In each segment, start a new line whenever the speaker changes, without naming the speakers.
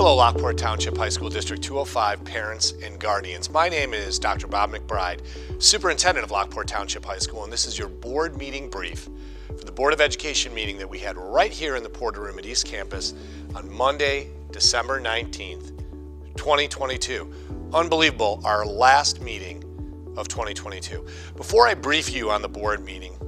Hello, Lockport Township High School District 205 parents and guardians. My name is Dr. Bob McBride, Superintendent of Lockport Township High School, and this is your board meeting brief for the Board of Education meeting that we had right here in the Porter Room at East Campus on Monday, December 19th, 2022. Unbelievable, our last meeting of 2022. Before I brief you on the board meeting,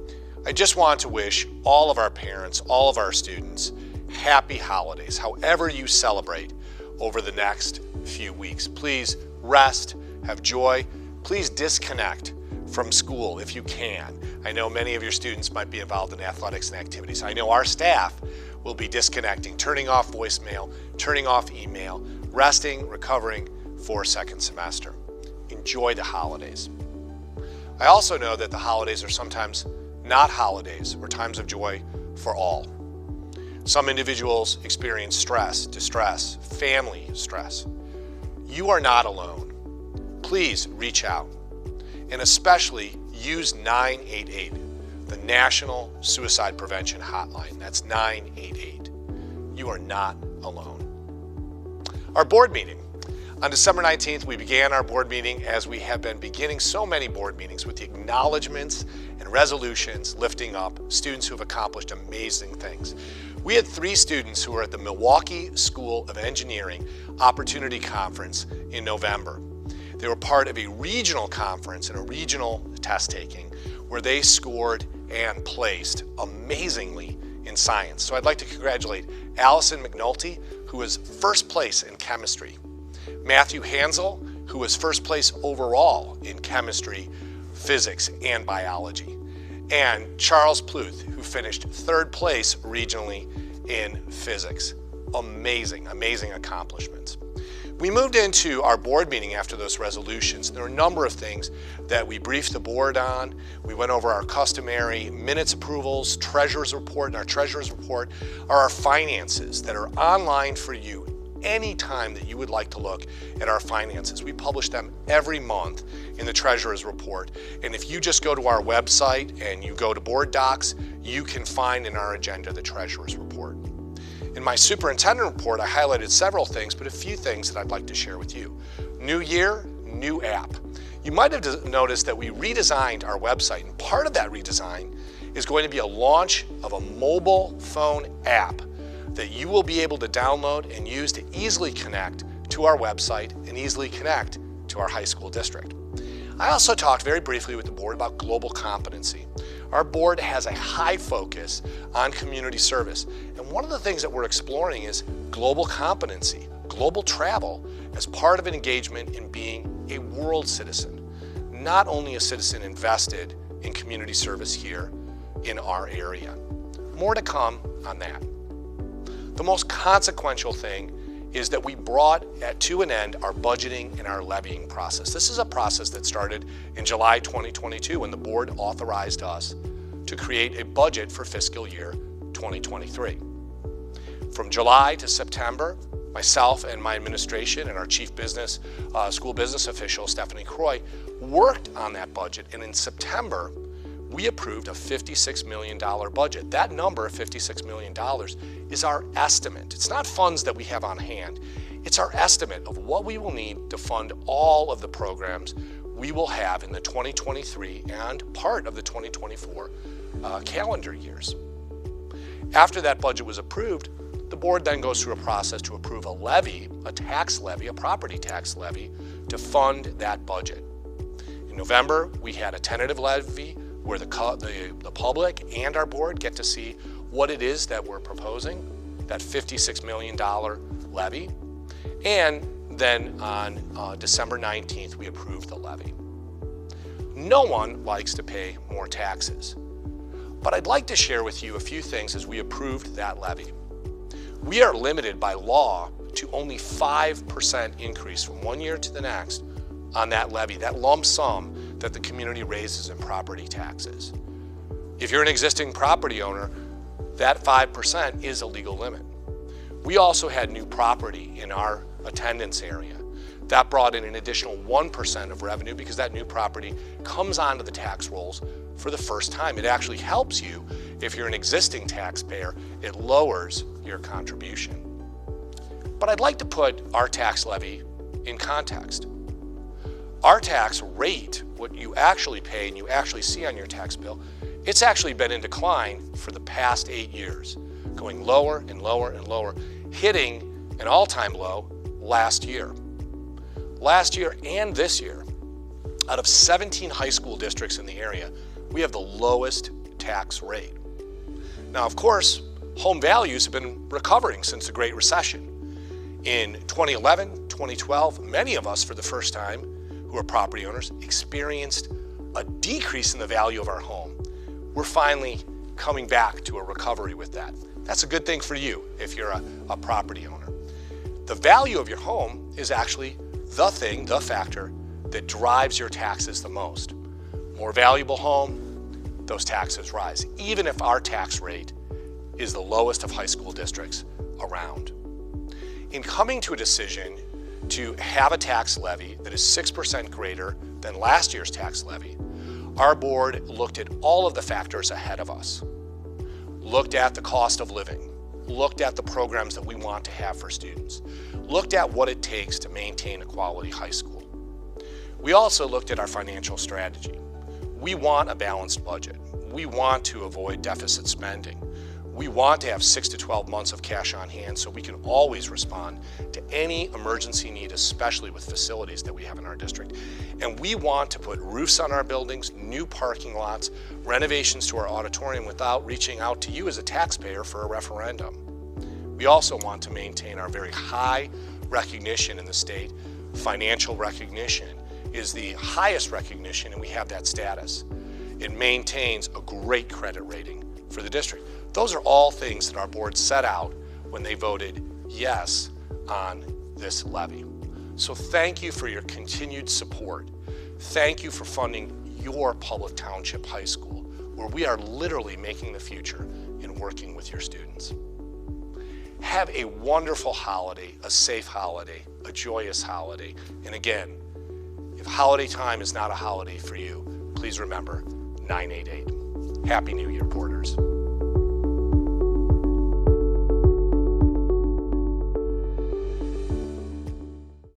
I just want to wish all of our parents, all of our students, happy holidays, however you celebrate over the next few weeks. Please rest, have joy. Please disconnect from school if you can. I know many of your students might be involved in athletics and activities. I know our staff will be disconnecting, turning off voicemail, turning off email, resting, recovering for second semester. Enjoy the holidays. I also know that the holidays are sometimes not holidays or times of joy for all. Some individuals experience stress, distress, family stress. You are not alone. Please reach out and especially use 988, the National Suicide Prevention Hotline. That's 988. You are not alone. Our board meeting. On December 19th, we began our board meeting as we have been beginning so many board meetings with the acknowledgments and resolutions lifting up students who have accomplished amazing things. We had 3 students who were at the Milwaukee School of Engineering Opportunity Conference in November. They were part of a regional conference and a regional test taking where they scored and placed amazingly in science. So I'd like to congratulate Allison McNulty, who was first place in chemistry, Matthew Hansel, who was first place overall in chemistry, physics, and biology, and Charles Pluth, who finished 3rd place regionally in physics. Amazing, amazing accomplishments. We moved into our board meeting after those resolutions. There were a number of things that we briefed the board on. We went over our customary minutes approvals, treasurer's report, and our treasurer's report are our finances that are online for you anytime that you would like to look at our finances. We publish them every month in the treasurer's report. And if you just go to our website and you go to board docs, you can find in our agenda the treasurer's report. In my superintendent report, I highlighted several things, but a few things that I'd like to share with you. New year, new app. You might have noticed that we redesigned our website, and part of that redesign is going to be a launch of a mobile phone app that you will be able to download and use to easily connect to our website and easily connect to our high school district. I also talked very briefly with the board about global competency. Our board has a high focus on community service, and one of the things that we're exploring is global competency, global travel, as part of an engagement in being a world citizen, not only a citizen invested in community service here in our area. More to come on that. The most consequential thing is that we brought to an end our budgeting and our levying process. This is a process that started in July 2022 when the board authorized us to create a budget for fiscal year 2023. From July to September, myself and my administration and our chief business, school business official, Stephanie Croy, worked on that budget, and in September, we approved a $56 million budget. That number, $56 million, is our estimate. It's not funds that we have on hand. It's our estimate of what we will need to fund all of the programs we will have in the 2023 and part of the 2024 calendar years. After that budget was approved, the board then goes through a process to approve a levy, a tax levy, a property tax levy, to fund that budget. In November, we had a tentative levy where the public and our board get to see what it is that we're proposing, that $56 million levy. And then on December 19th, we approved the levy. No one likes to pay more taxes, but I'd like to share with you a few things as we approved that levy. We are limited by law to only 5% increase from one year to the next on that levy, that lump sum that the community raises in property taxes. If you're an existing property owner, that 5% is a legal limit. We also had new property in our attendance area. That brought in an additional 1% of revenue because that new property comes onto the tax rolls for the first time. It actually helps you if you're an existing taxpayer. It lowers your contribution. But I'd like to put our tax levy in context. Our tax rate, what you actually pay and you actually see on your tax bill, it's actually been in decline for the past 8 years, going lower and lower and lower, hitting an all-time low last year. Last year and this year, out of 17 high school districts in the area, we have the lowest tax rate. Now, of course, home values have been recovering since the Great Recession. In 2011, 2012, many of us, for the first time, who are property owners, experienced a decrease in the value of our home. We're finally coming back to a recovery with that. That's a good thing for you if you're a property owner. The value of your home is actually the factor that drives your taxes the most. More valuable home, those taxes rise, even if our tax rate is the lowest of high school districts around. In coming to a decision to have a tax levy that is 6% greater than last year's tax levy, our board looked at all of the factors ahead of us, looked at the cost of living, looked at the programs that we want to have for students, looked at what it takes to maintain a quality high school. We also looked at our financial strategy. We want a balanced budget. We want to avoid deficit spending. We want to have 6 to 12 months of cash on hand so we can always respond to any emergency need, especially with facilities that we have in our district. And we want to put roofs on our buildings, new parking lots, renovations to our auditorium without reaching out to you as a taxpayer for a referendum. We also want to maintain our very high recognition in the state. Financial recognition is the highest recognition, and we have that status. It maintains a great credit rating for the district. Those are all things that our board set out when they voted yes on this levy. So thank you for your continued support. Thank you for funding your public township high school, where we are literally making the future in working with your students. Have a wonderful holiday, a safe holiday, a joyous holiday. And again, if holiday time is not a holiday for you, please remember 988. Happy New Year, Boarders.